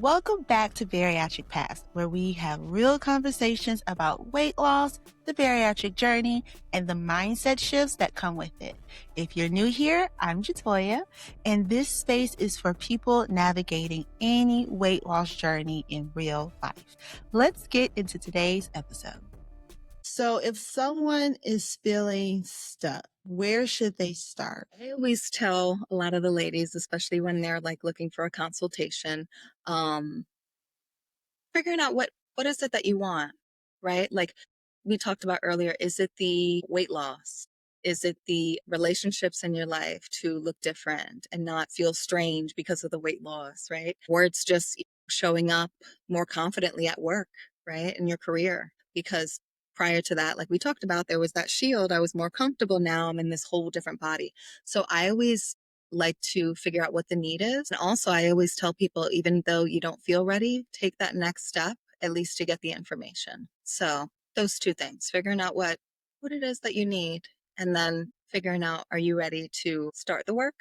Welcome back to Bariatric Past, where we have real conversations about weight loss, the bariatric journey, and the mindset shifts that come with it. If you're new here, I'm Jatoya, and this space is for people navigating any weight loss journey in real life. Let's get into today's episode. So if someone is feeling stuck, where should they start? I always tell a lot of the ladies, especially when they're like looking for a consultation, um, figuring out what is it that you want, right? Like we talked about earlier, is it the weight loss? Is it the relationships in your life to look different and not feel strange because of the weight loss, right? Or it's just showing up more confidently at work, right? In your career. Because prior to that, like we talked about, there was that shield. I was more comfortable. Now I'm in this whole different body. So I always like to figure out what the need is. And also, I always tell people, even though you don't feel ready, take that next step, at least to get the information. So those two things, figuring out what it is that you need, and then figuring out, are you ready to start the work?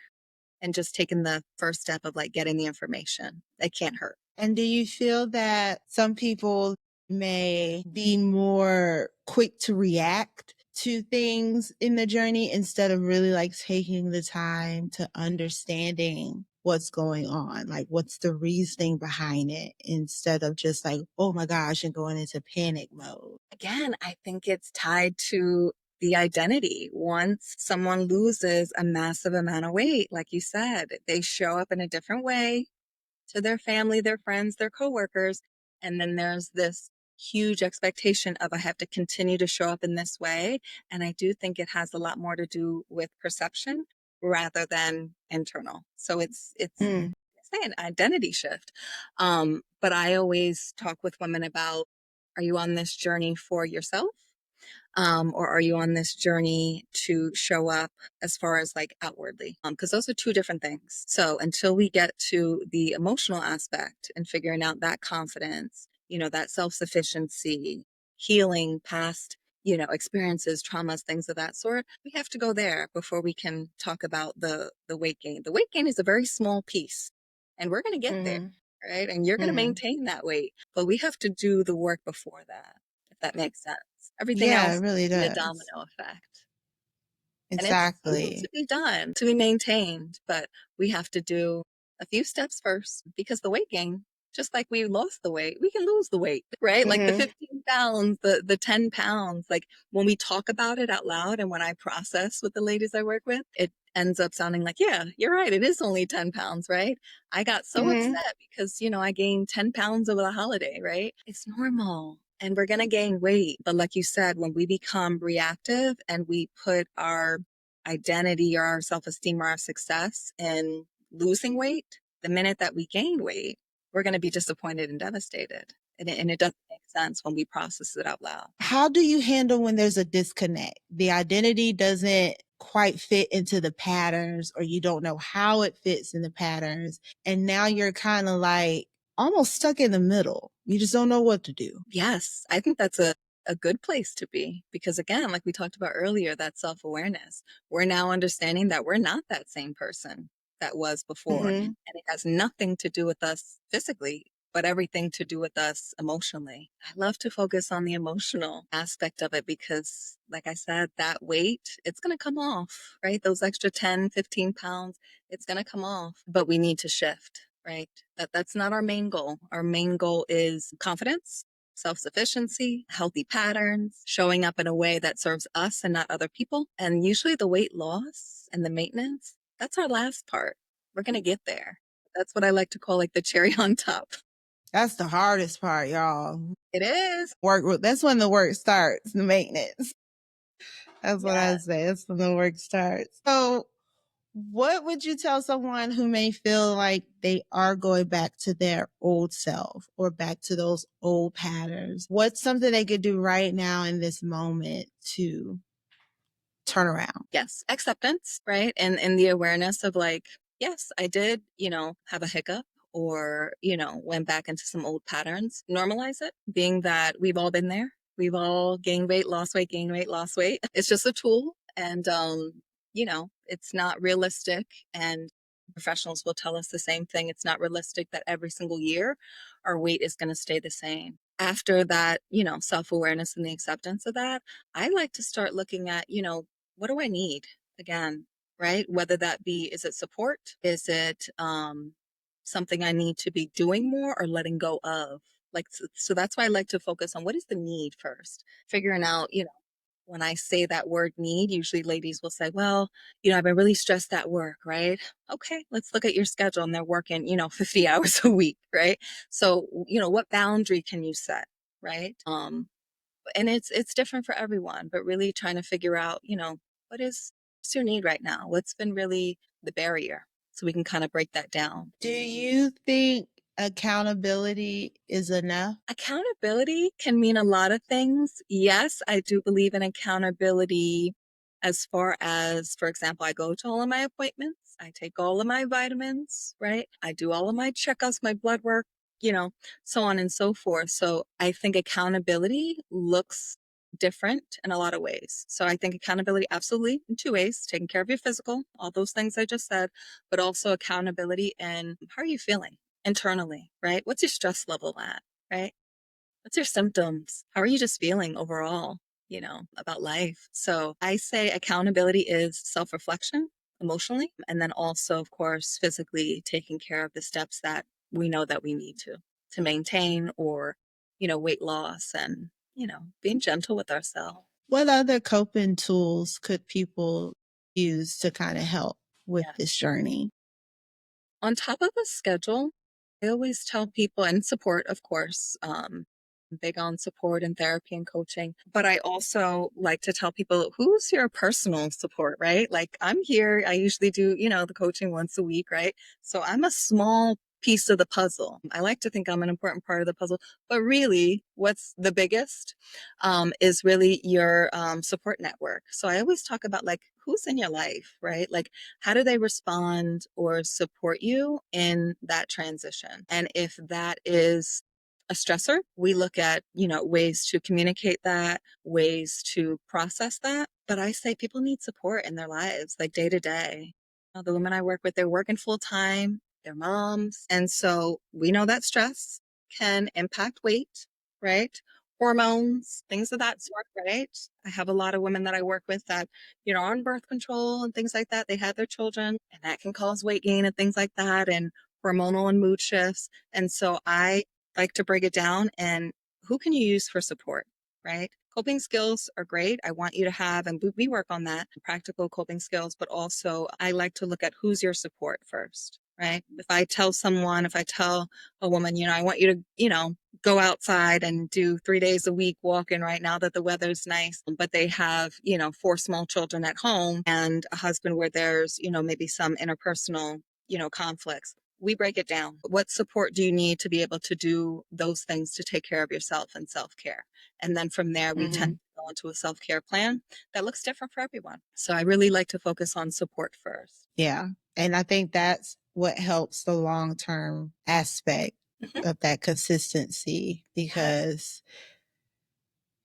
And just taking the first step of like getting the information. It can't hurt. And do you feel that some people may be more quick to react to things in the journey instead of really like taking the time to understanding what's going on? Like, what's the reasoning behind it instead of just like, oh my gosh, and going into panic mode? Again, I think it's tied to the identity. Once someone loses a massive amount of weight, like you said, they show up in a different way to their family, their friends, their coworkers. And then there's this huge expectation of I have to continue to show up in this way. And I do think it has a lot more to do with perception rather than internal. So it's an identity shift. But I always talk with women about, are you on this journey for yourself? Or are you on this journey to show up as far as like outwardly? Because those are two different things. So until we get to the emotional aspect and figuring out that confidence, that self-sufficiency, healing past, experiences, traumas, things of that sort, we have to go there before we can talk about the weight gain. The weight gain is a very small piece, and we're going to get there, right? And you're going to maintain that weight, but we have to do the work before that, if that makes sense. Everything Yeah, it else really is a does. domino effect. And it's still Exactly. to be done, to be maintained, but we have to do a few steps first, because the weight gain, just like we lost the weight, we can lose the weight, right? Like the 15 pounds, the 10 pounds, like when we talk about it out loud and when I process with the ladies I work with, it ends up sounding like, yeah, you're right. It is only 10 pounds, right? I got so upset because, I gained 10 pounds over the holiday, right? It's normal. And we're going to gain weight. But like you said, when we become reactive and we put our identity or our self-esteem or our success in losing weight, the minute that we gain weight, we're going to be disappointed and devastated. And it doesn't make sense when we process it out loud. How do you handle when there's a disconnect? The identity doesn't quite fit into the patterns, or you don't know how it fits in the patterns. And now you're kind of like almost stuck in the middle. You just don't know what to do. Yes, I think that's a good place to be, because again, like we talked about earlier, that self-awareness, we're now understanding that we're not that same person that was before. And it has nothing to do with us physically, but everything to do with us emotionally. I love to focus on the emotional aspect of it because, like I said, that weight, it's going to come off, right? Those extra 10, 15 pounds, it's going to come off, but we need to shift, right? That's not our main goal. Our main goal is confidence, self-sufficiency, healthy patterns, showing up in a way that serves us and not other people. And usually the weight loss and the maintenance, that's our last part. We're going to get there. That's what I like to call like the cherry on top. That's the hardest part, y'all. It is. That's when the work starts, the maintenance. That's what I say. That's when the work starts. So what would you tell someone who may feel like they are going back to their old self or back to those old patterns? What's something they could do right now in this moment to turn around? Yes. Acceptance, right? And the awareness of like, yes, I did, have a hiccup or, went back into some old patterns. Normalize it, being that we've all been there. We've all gained weight, lost weight, gained weight, lost weight. It's just a tool. And, it's not realistic. And Professionals will tell us the same thing. It's not realistic that every single year our weight is going to stay the same. After that, self awareness and the acceptance of that, I like to start looking at, what do I need again, right? Whether that be, is it support? Is it something I need to be doing more or letting go of? Like, so that's why I like to focus on what is the need first, figuring out, when I say that word need, usually ladies will say, well, I've been really stressed at work, right? Okay, let's look at your schedule. And they're working, 50 hours a week, right? So, what boundary can you set, right? And it's different for everyone, but really trying to figure out, what's your need right now? What's been really the barrier? So we can kind of break that down. Do you think accountability is enough? Accountability can mean a lot of things. Yes, I do believe in accountability as far as, for example, I go to all of my appointments, I take all of my vitamins, right? I do all of my checkups, my blood work, so on and so forth. So I think accountability looks different in a lot of ways. So I think accountability absolutely in two ways, taking care of your physical, all those things I just said, but also accountability in how are you feeling internally, right? What's your stress level at, right? What's your symptoms? How are you just feeling overall, about life? So I say accountability is self reflection emotionally, and then also, of course, physically taking care of the steps that we know that we need to maintain or, weight loss and, being gentle with ourselves. What other coping tools could people use to kind of help with Yeah. this journey? On top of a schedule, I always tell people, and support, of course, I'm big on support and therapy and coaching, but I also like to tell people who's your personal support, right? Like I'm here, I usually do, the coaching once a week, right? So I'm a small piece of the puzzle. I like to think I'm an important part of the puzzle, but really what's the biggest is really your support network. So I always talk about like who's in your life, right? Like how do they respond or support you in that transition? And if that is a stressor, we look at, ways to communicate that, ways to process that. But I say people need support in their lives, like day to day. The women I work with, they're working full time, they're moms. And so we know that stress can impact weight, right? Hormones, things of that sort, right? I have a lot of women that I work with that, are on birth control and things like that. They had their children and that can cause weight gain and things like that and hormonal and mood shifts. And so I like to break it down and who can you use for support, right? Coping skills are great. I want you to have, and we work on that, practical coping skills, but also I like to look at who's your support first, right? If I tell a woman, I want you to, go outside and do 3 days a week walking right now that the weather's nice, but they have, 4 small children at home and a husband where there's, maybe some interpersonal, conflicts. We break it down. What support do you need to be able to do those things to take care of yourself and self-care? And then from there, we tend to go into a self-care plan that looks different for everyone. So I really like to focus on support first. Yeah. And I think that's what helps the long term aspect of that consistency because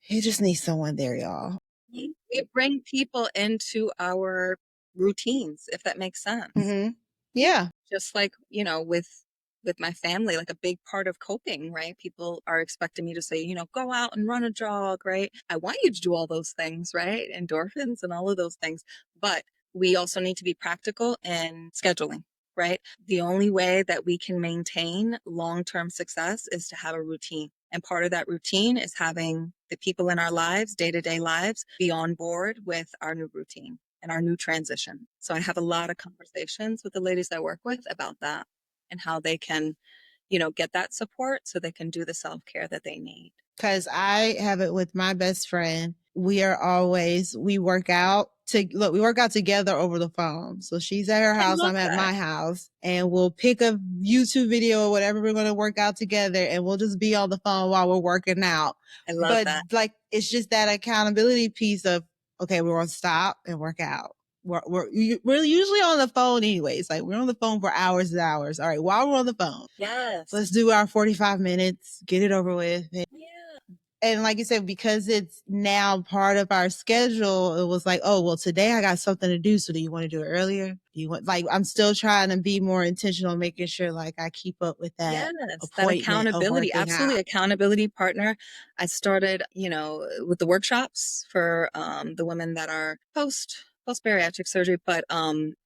you just need someone there, y'all. We bring people into our routines, if that makes sense. Mm-hmm. Yeah. Just like, with my family, like a big part of coping, right? People are expecting me to say, go out and run a jog, right? I want you to do all those things, right? Endorphins and all of those things. But we also need to be practical in scheduling, right? The only way that we can maintain long-term success is to have a routine. And part of that routine is having the people in our lives, day-to-day lives, be on board with our new routine and our new transition. So I have a lot of conversations with the ladies I work with about that and how they can, get that support so they can do the self-care that they need. Because I have it with my best friend. We work out we work out together over the phone. So she's at her house, I'm at my house, and we'll pick a YouTube video or whatever we're going to work out together and we'll just be on the phone while we're working out. I love that. Like, it's just that accountability piece of, okay, we're going to stop and work out. We're usually on the phone anyways. Like we're on the phone for hours and hours. All right, while we're on the phone, yes, let's do our 45 minutes, get it over with. Yeah. And like you said, because it's now part of our schedule, it was like, oh, well, today I got something to do. So do you want to do it earlier? Do you want, like, I'm still trying to be more intentional, making sure like I keep up with that Yes, that appointment of accountability, working out. absolutely accountability partner. I started, with the workshops for the women that are post bariatric surgery. But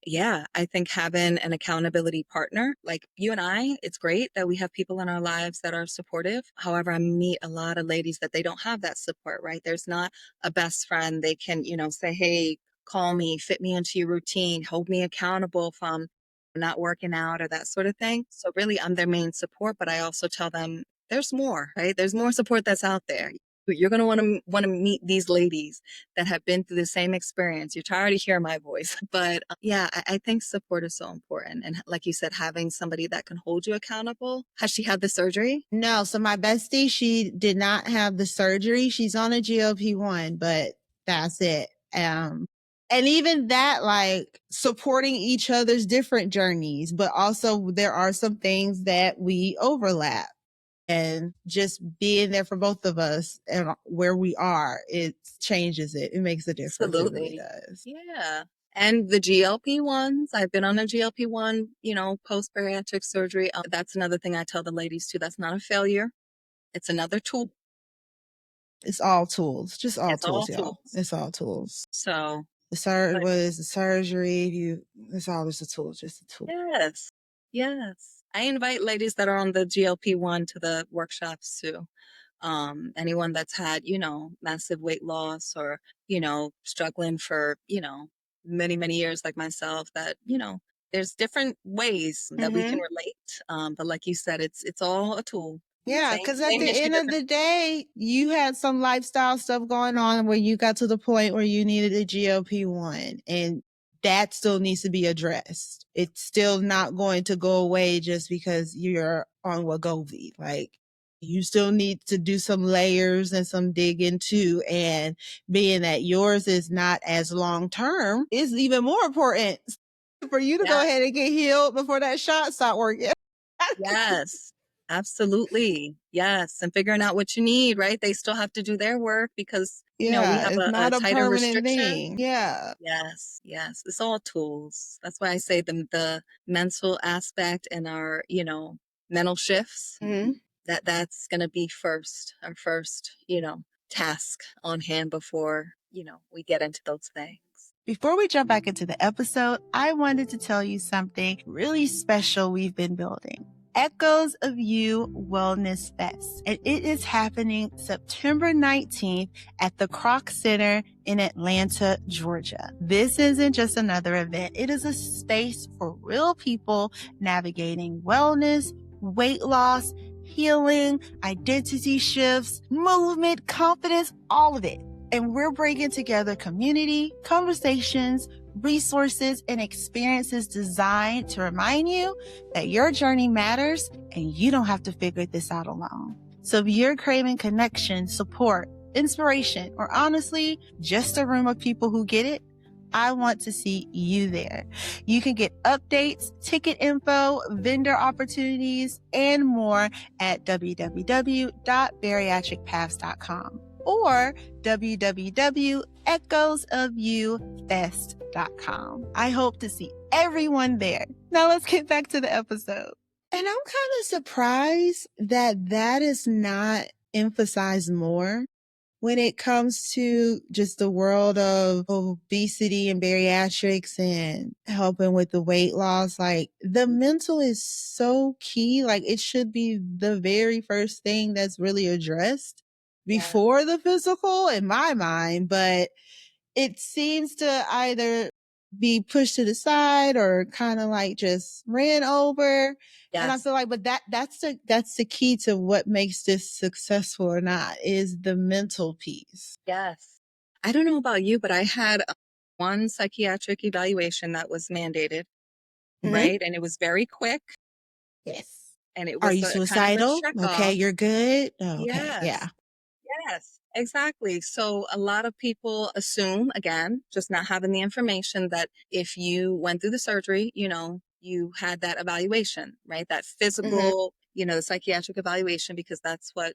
yeah, I think having an accountability partner like you and I, it's great that we have people in our lives that are supportive. However, I meet a lot of ladies that they don't have that support, right? There's not a best friend they can, say, hey, call me, fit me into your routine, hold me accountable if I'm not working out or that sort of thing. So really I'm their main support, but I also tell them there's more, right? There's more support that's out there. You're going to want to meet these ladies that have been through the same experience. You're tired of hearing my voice, but yeah, I think support is so important. And like you said, having somebody that can hold you accountable. Has she had the surgery? No, so my bestie, she did not have the surgery. She's on a GLP-1, but that's it. And even that, like supporting each other's different journeys, but also there are some things that we overlap, and just being there for both of us and where we are, it changes it. It makes a difference. It really Absolutely. does. Yeah. And the GLP ones, I've been on a GLP-1, post bariatric surgery. That's another thing I tell the ladies too. That's not a failure. It's another tool. It's all tools, just all It's all tools, y'all. tools. It's all tools. So, but What is the surgery? It's all just a tool, just a tool. yes, yes. I invite ladies that are on the GLP-1 to the workshops too. Anyone that's had, massive weight loss or, struggling for, many, many years like myself that, there's different ways that we can Mm-hmm. relate. But like you said, it's all a tool. Yeah, Same, because at same the issue, end of different. the day, you had some lifestyle stuff going on where you got to the point where you needed a GLP-1, and that still needs to be addressed. It's still not going to go away just because you're on Wegovy. Like, you still need to do some layers and some digging too. And being that yours is not as long term is even more important for you to go Yeah. ahead and get healed before that shot start working. Yes, absolutely. Yes. And figuring out what you need, right? They still have to do their work because, we Yeah, have it's a not a tighter permanent restriction. thing. Yeah. Yes, yes. It's all tools. That's why I say the mental aspect and our, mental shifts, Mhm. that's gonna be our first, task on hand before, we get into those things. Before we jump back into the episode, I wanted to tell you something really special we've been building. Echoes of You Wellness Fest. And it is happening September 19th at the Kroc Center in Atlanta, Georgia. This isn't just another event. It is a space for real people navigating wellness, weight loss, healing, identity shifts, movement, confidence, all of it. And we're bringing together community, conversations, resources, and experiences designed to remind you that your journey matters and you don't have to figure this out alone. So if you're craving connection, support, inspiration, or honestly, just a room of people who get it, I want to see you there. You can get updates, ticket info, vendor opportunities, and more at www.bariatricpaths.com or www.echoesofyoufest.com. I hope to see everyone there. Now let's get back to the episode. And I'm kind of surprised that is not emphasized more when it comes to just the world of obesity and bariatrics and helping with the weight loss. Like, the mental is so key. Like, it should be the very first thing that's really addressed Yeah. before the physical in my mind. But it seems to either be pushed to the side or kind of like just ran over. And I Yes. feel like, but that's the key to what makes this successful or not, is the mental piece. Yes. I don't know about you, but I had one psychiatric evaluation that was mandated, Mm-hmm. right? And it was very quick Yes. and it Are was you a kind of a suicidal? check Okay, off. you're good. Oh, okay, Yes. yeah. Yes, exactly. So a lot of people assume, again, just not having the information that if you went through the surgery, you had that evaluation, right? That Mm-hmm. physical, the psychiatric evaluation, because that's what,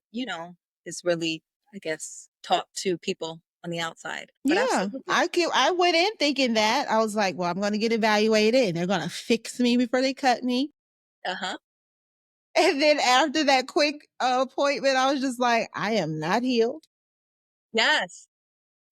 is really I guess, taught to people on the outside. But Yeah, absolutely. I went in thinking that. I was like, well, I'm going to get evaluated and they're going to fix me before they cut me. Uh-huh. And then after that quick appointment, I was just like, I am not healed. Yes.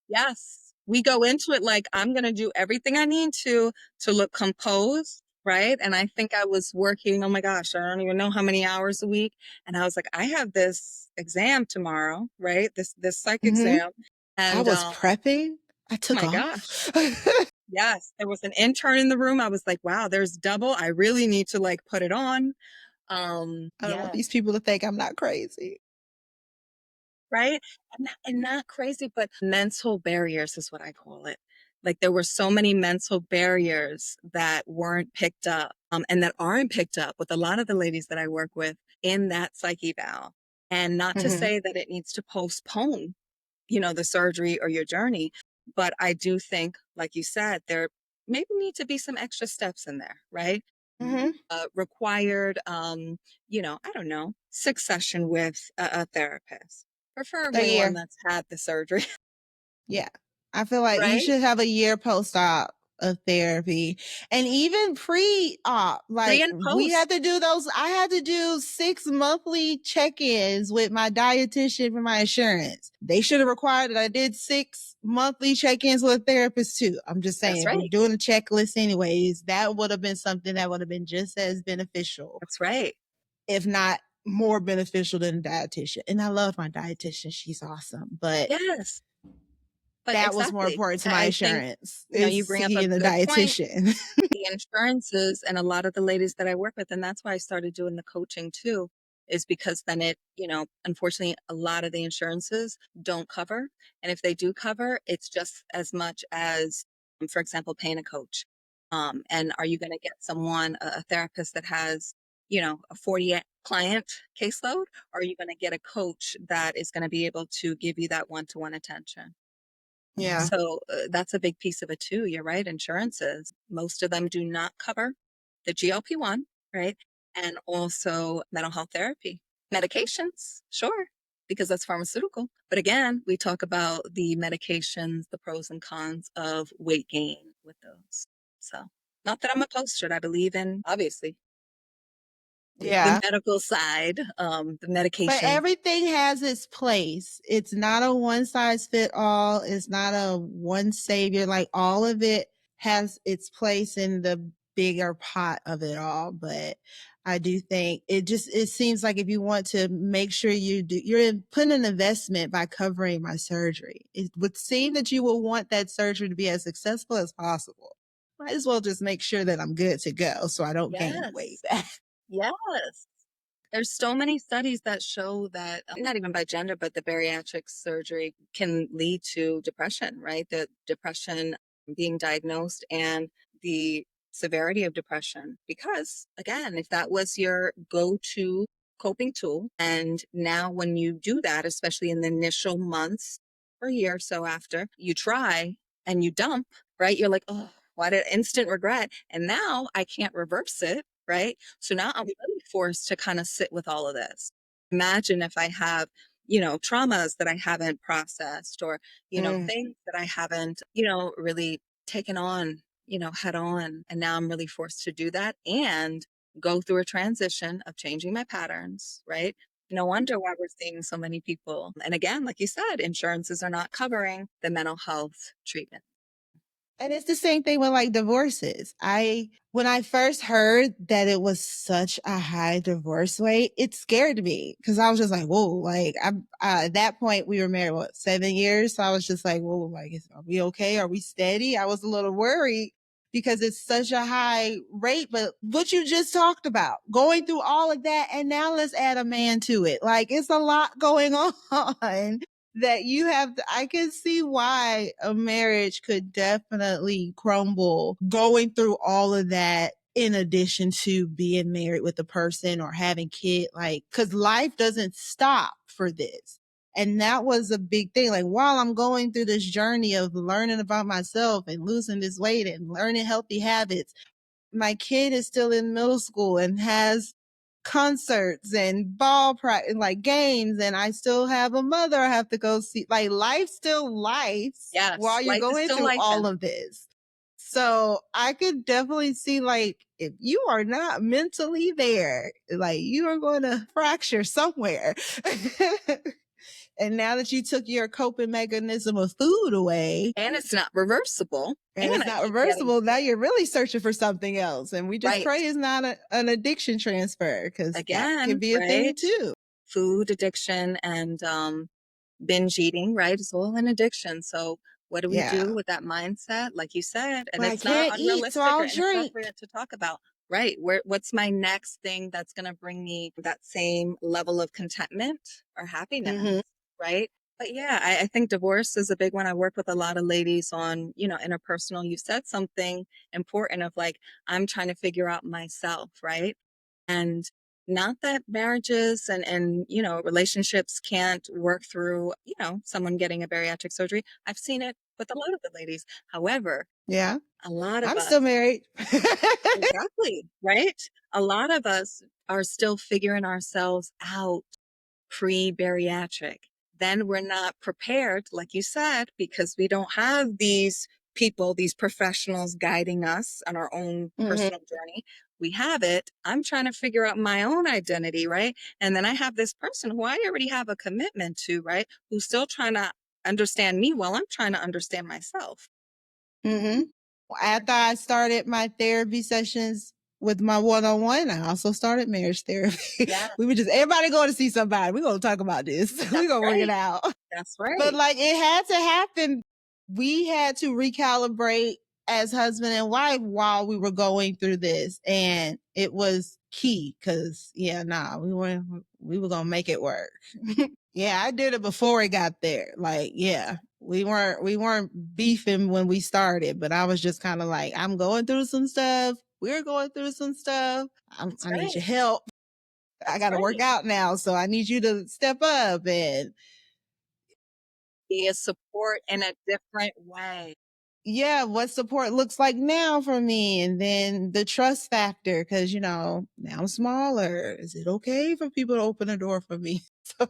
Yes. We go into it like, I'm gonna do everything I need to look composed, right? And I think I was working, oh my gosh, I don't even know how many hours a week. And I was like, I have this exam tomorrow, right? This psych Hmm. exam. I And was prepping. I oh took my off. gosh. Yes. There was an intern in the room. I was like, wow, there's double. I really need to like put it on. I don't want Yeah. these people to think I'm not crazy. Right? And not crazy, but mental barriers is what I call it. Like there were so many mental barriers that weren't picked up, and that aren't picked up with a lot of the ladies that I work with in that psych eval. And not to Hmm. say that it needs to postpone, the surgery or your journey, but I do think, like you said, there maybe need to be some extra steps in there, right? Hmm. Required, I don't know, succession with a therapist, A preferably one year. that's had the surgery, Yeah. I feel like you right? should have a year post-op of therapy and even pre-op. Pre Like and we had post. to do those. I had to do 6 monthly check-ins with my dietitian for my insurance. They should have required that I did 6 monthly check-ins with a therapist too. I'm just saying, That's if we're right. doing a checklist anyways, that would have been something that would have been just as beneficial, That's right. if not more beneficial than a dietitian. And I love my dietitian. She's awesome. But Yes, but that was more exactly. important to my I think, insurance is you bring up a seeing a good point. dietitian. The insurances and a lot of the ladies that I work with, and that's why I started doing the coaching too, is because then unfortunately, a lot of the insurances don't cover. And if they do cover, it's just as much as, for example, paying a coach. And are you going to get someone, a therapist that has, a 40 client caseload? Or are you going to get a coach that is going to be able to give you that one-to-one attention? Yeah. So that's a big piece of it too. You're right. Insurances, most of them do not cover the GLP-1, right? And also mental health therapy, medications, sure, because that's pharmaceutical. But again, we talk about the medications, the pros and cons of weight gain with those. So, not that I'm opposed to it. I believe in, obviously, the Yeah. medical side, the But medication. everything has its place. It's not a one size fit all. It's not a one savior. Like all of it has its place in the bigger pot of it all. But I do think it seems like if you want to make sure you're putting an investment by covering my surgery. It would seem that you will want that surgery to be as successful as possible. Might as well just make sure that I'm good to go so I don't gain the weight Yes. back. Yes. There's so many studies that show that, not even by gender, but the bariatric surgery can lead to depression, right? The depression being diagnosed and the severity of depression. Because again, if that was your go-to coping tool, and now when you do that, especially in the initial months or year or so after, you try and you dump, right? You're like, oh, why did instant regret? And now I can't reverse it, right? So now I'm really forced to kind of sit with all of this. Imagine if I have, traumas that I haven't processed, or, Mm. things that I haven't, really taken on, head on. And now I'm really forced to do that and go through a transition of changing my patterns, right? No wonder why we're seeing so many people. And again, like you said, insurances are not covering the mental health treatment. And it's the same thing with like divorces. When I first heard that it was such a high divorce rate, it scared me because I was just like, whoa, like at that point we were married, what, 7 years? So I was just like, whoa, like, are we okay? Are we steady? I was a little worried because it's such a high rate. But what you just talked about, going through all of that, and now let's add a man to it. Like it's a lot going on that you have I can see why a marriage could definitely crumble going through all of that in addition to being married with a person or having kid, like, cause life doesn't stop for this. And that was a big thing. Like while I'm going through this journey of learning about myself and losing this weight and learning healthy habits, my kid is still in middle school and has concerts and ball practice, like games, and I still have a mother I have to go see. Like life still lives Yes, while you're life is going still through life. all of this. So I could definitely see like if you are not mentally there, like you are going to fracture somewhere. And now that you took your coping mechanism of food away, And it's not reversible. and And it's I not keep getting reversible, now sick. you're really searching for something else. And we just Right. pray it's not an addiction transfer because that can Again, be a thing right? too. Food addiction and binge eating, right, is all an addiction. So what do we Yeah. do with that mindset? Like you said, and Well, I it's not can't eat, so unrealistic or I'll drink. inappropriate to talk about. Right. What's my next thing that's going to bring me that same level of contentment or happiness? Mm-hmm. Right. But yeah, I think divorce is a big one. I work with a lot of ladies on, interpersonal. You said something important of like, I'm trying to figure out myself, right? And not that marriages and relationships can't work through, someone getting a bariatric surgery. I've seen it with a lot of the ladies. However, Yeah. a lot of I'm us, still married. exactly, right? A lot of us are still figuring ourselves out pre-bariatric. Then we're not prepared, like you said, because we don't have these people, these professionals guiding us on our own Mm-hmm. personal journey. We have it. I'm trying to figure out my own identity, right? And then I have this person who I already have a commitment to, right? Who's still trying to understand me while I'm trying to understand myself. Mm-hmm. After I started my therapy sessions with my one-on-one, I also started marriage therapy. Yeah, We were just everybody going to see somebody. We're going to talk about this. We're that's going to work it right. out. That's But right. like it had to happen. We had to recalibrate as husband and wife while we were going through this. And it was key because we were gonna make it work. Yeah, I did it before it got there. Like, yeah, we weren't beefing when we started, but I was just kind of like, I'm going through some stuff. We're going through some stuff. That's I need right. your help. I That's got to work right. out now, so I need you to step up and Be a support in a different way. yeah, what support looks like now for me. And then the trust factor, because, now I'm smaller. Is it okay for people to open a door for me? So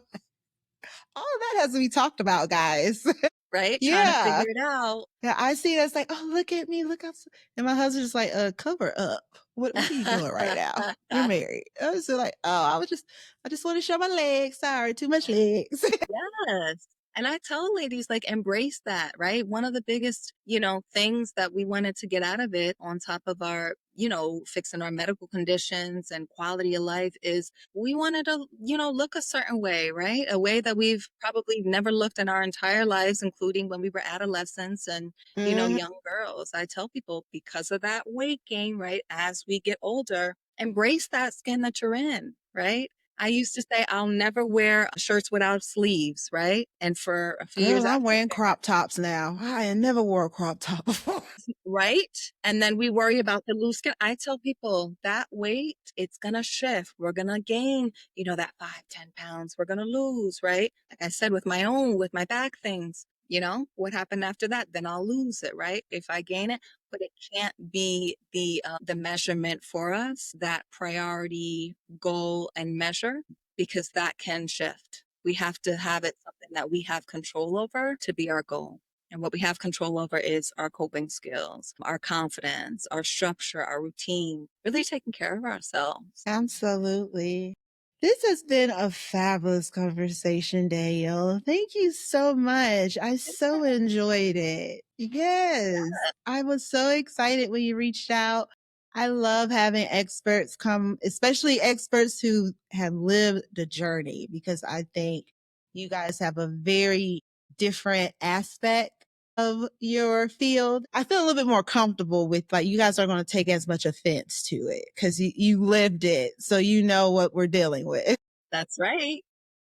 all of that has to be talked about, guys. Right? Trying to Yeah. figure it out. Yeah, I see that's like, oh, look at me, look how, and my husband's like, cover up. What are you doing right now? We're married. I was like, oh, I just want to show my legs. Sorry, too much legs. Yes. And I tell ladies, like, embrace that, right? One of the biggest, things that we wanted to get out of it on top of our, fixing our medical conditions and quality of life is we wanted to, look a certain way, right? A way that we've probably never looked in our entire lives, including when we were adolescents and, Mhm. young girls. I tell people because of that weight gain, right? As we get older, embrace that skin that you're in, right? I used to say I'll never wear shirts without sleeves, right? And for a few years Girl, I'm after wearing that, crop tops now. I had never wore a crop top before. right? And then we worry about the loose skin. I tell people that weight, it's gonna shift. We're gonna gain, that 5, 10 pounds. We're gonna lose, right? Like I said, with my back things, what happened after that? Then I'll lose it, right? If I gain it, but it can't be the measurement for us, that priority goal and measure, because that can shift. We have to have it something that we have control over to be our goal. And what we have control over is our coping skills, our confidence, our structure, our routine, really taking care of ourselves. Absolutely. This has been a fabulous conversation, Danielle. Thank you so much. I so enjoyed it. Yes. I was so excited when you reached out. I love having experts come, especially experts who have lived the journey, because I think you guys have a very different aspect of your field. I feel a little bit more comfortable with like you guys aren't going to take as much offense to it because you lived it. So you know what we're dealing with. That's right.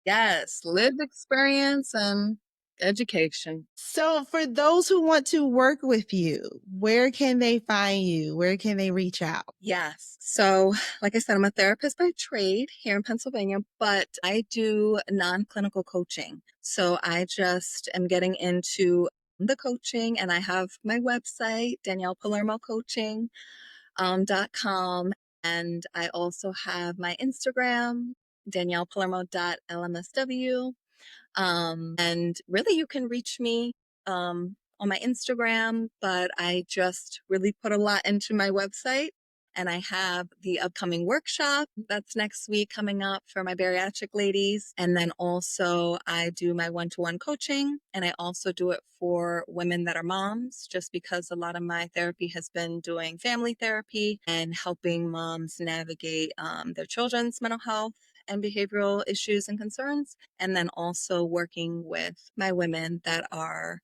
Yes, lived experience and education. So for those who want to work with you, where can they find you? Where can they reach out? Yes. So, like I said, I'm a therapist by trade here in Pennsylvania, but I do non clinical coaching. So, I just am getting into the coaching and I have my website, Danielle Palermo Coaching. .com. And I also have my Instagram, DaniellePalermo.lmsw. And really, you can reach me on my Instagram, but I just really put a lot into my website. And I have the upcoming workshop that's next week coming up for my bariatric ladies. And then also, I do my one-to-one coaching, and I also do it for women that are moms, just because a lot of my therapy has been doing family therapy and helping moms navigate their children's mental health and behavioral issues and concerns, and then also working with my women that are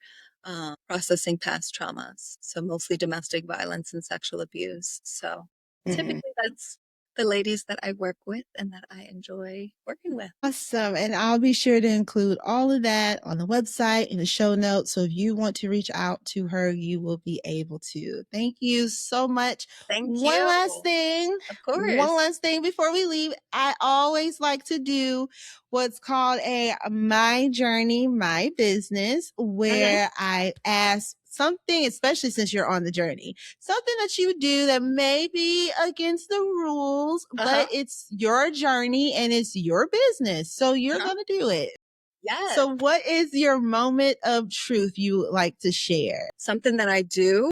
processing past traumas. So mostly domestic violence and sexual abuse. So typically that's the ladies that I work with and that I enjoy working with. Awesome. And I'll be sure to include all of that on the website in the show notes. So if you want to reach out to her, you will be able to. Thank you so much. Thank One you. last thing. Of One course. last thing before we leave. I always like to do what's called a My Journey, My Business, where I ask something, especially since you're on the journey, something that you do that may be against the rules, but it's your journey and it's your business. So you're going to do it. Yes. So what is your moment of truth you would like to share? Something that I do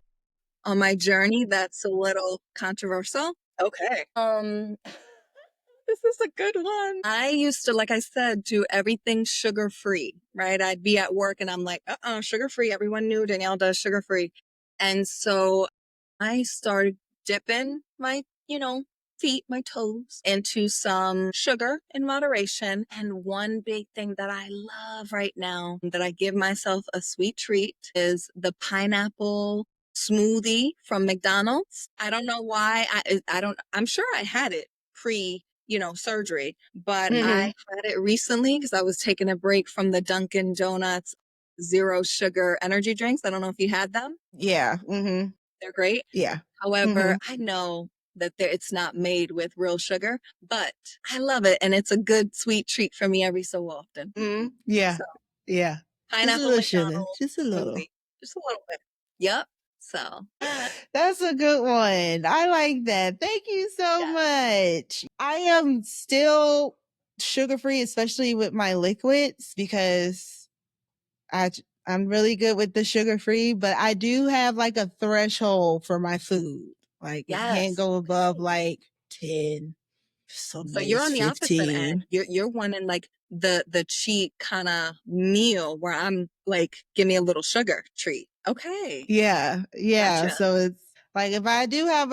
on my journey that's a little controversial. Okay. This is a good one. I used to, like I said, do everything sugar free, right? I'd be at work and I'm like, sugar free. Everyone knew Danielle does sugar free. And so I started dipping my, feet, my toes into some sugar in moderation. And one big thing that I love right now that I give myself a sweet treat is the pineapple smoothie from McDonald's. I don't know why. I'm sure I had it pre surgery, but I had it recently because I was taking a break from the Dunkin' Donuts zero sugar energy drinks. I don't know if you had them. Yeah. They're great. Yeah. However, I know that it's not made with real sugar, but I love it. And it's a good sweet treat for me every so often. Yeah. So, Yeah. Just a pineapple little sugar. McDonald's Just a little. smoothie. Just a little bit. Yep. So that's a good one. I like that. Thank you so much. I am still sugar free, especially with my liquids, because I'm really good with the sugar free, but I do have like a threshold for my food. Like it can't go above like 10. So you're on the opposite end. You're wanting like the cheat kind of meal where I'm like, give me a little sugar treat. Okay. Yeah. Gotcha. So it's like if I do have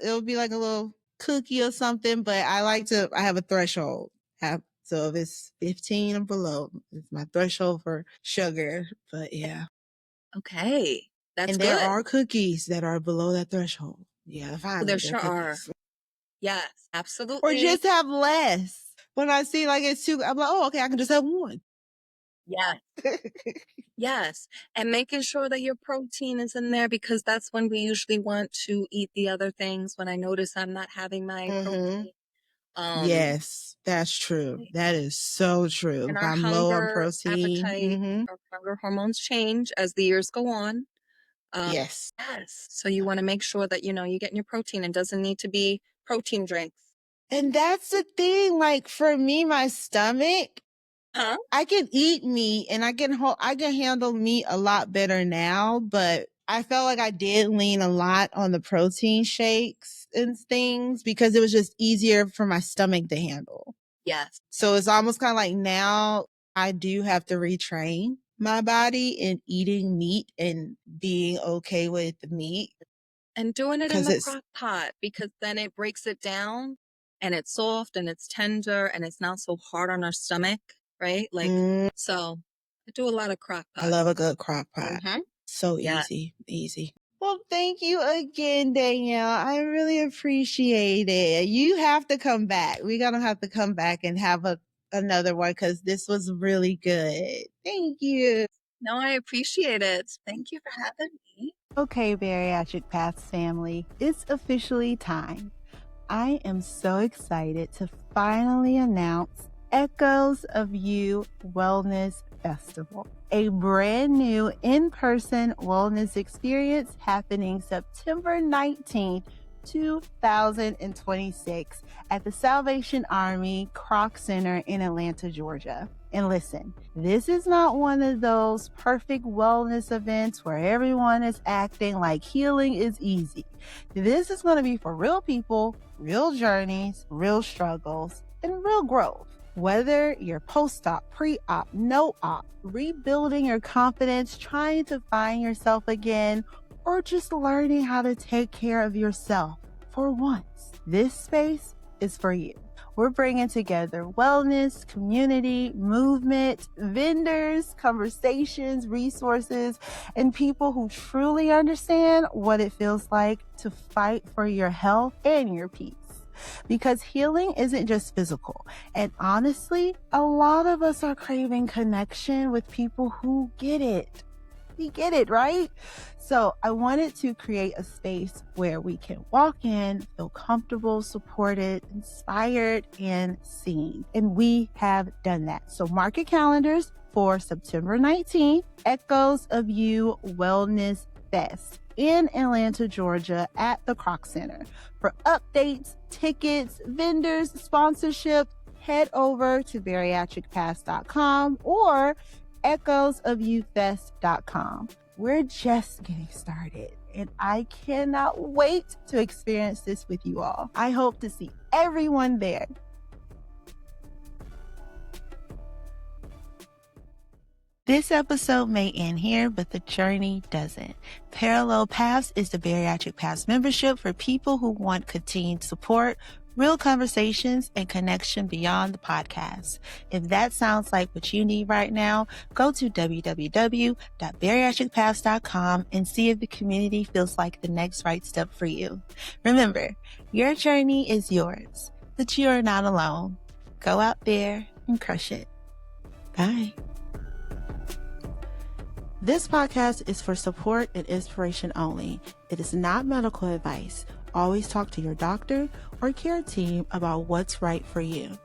it'll be like a little cookie or something, but I have a threshold. So if it's 15 or below, it's my threshold for sugar. But yeah. Okay. That's and good. there are cookies that are below that threshold. Yeah, finally. There sure are. Yes, Or absolutely. just have less. When I see like it's too, I'm like, oh, okay, I can just have one. Yes. Yes. And making sure that your protein is in there, because that's when we usually want to eat the other things. When I notice I'm not having my protein. Yes, that's true. That is so true. And If our I'm low on hunger, protein. appetite, our hunger hormones change as the years go on. Yes. Yes. So you want to make sure that, you're getting your protein. It doesn't need to be protein drinks. And that's the thing. Like for me, my stomach, I can eat meat and I can handle meat a lot better now, but I felt like I did lean a lot on the protein shakes and things because it was just easier for my stomach to handle. Yes. So it's almost kind of like now I do have to retrain my body in eating meat and being okay with the meat. And doing it in the crock pot, because then it breaks it down and it's soft and it's tender and it's not so hard on our stomach, right? Like, so I do a lot of crock pot. I love a good crock pot. So easy. Well, thank you again, Danielle. I really appreciate it. You have to come back. We're going to have to come back and have another one because this was really good. Thank you. No, I appreciate it. Thank you for having me. Okay, Bariatric Paths family, it's officially time. I am so excited to finally announce Echoes of You Wellness Festival, a brand new in-person wellness experience happening September 19th 2026 at the Salvation Army Kroc Center in Atlanta, Georgia. And listen, this is not one of those perfect wellness events where everyone is acting like healing is easy. This is going to be for real people, real journeys, real struggles, and real growth. Whether you're post-op, pre-op, no-op, rebuilding your confidence, trying to find yourself again, or just learning how to take care of yourself for once, this space is for you. We're bringing together wellness, community, movement, vendors, conversations, resources, and people who truly understand what it feels like to fight for your health and your peace. Because healing isn't just physical. And honestly, a lot of us are craving connection with people who get it. We get it, right? So I wanted to create a space where we can walk in, feel comfortable, supported, inspired, and seen. And we have done that. So mark your calendars for September 19th, Echoes of You Wellness Fest in Atlanta, Georgia at the Kroc Center. For updates, tickets, vendors, sponsorship, head over to bariatricpass.com or echoesofyoufest.com. We're just getting started, and I cannot wait to experience this with you all. I hope to see everyone there. This episode may end here, but the journey doesn't. Parallel Paths is the Bariatric Paths membership for people who want continued support, real conversations, and connection beyond the podcast. If that sounds like what you need right now, go to www.bariatricpaths.com and see if the community feels like the next right step for you. Remember, your journey is yours, but you are not alone. Go out there and crush it. Bye. This podcast is for support and inspiration only. It is not medical advice. Always talk to your doctor or care team about what's right for you.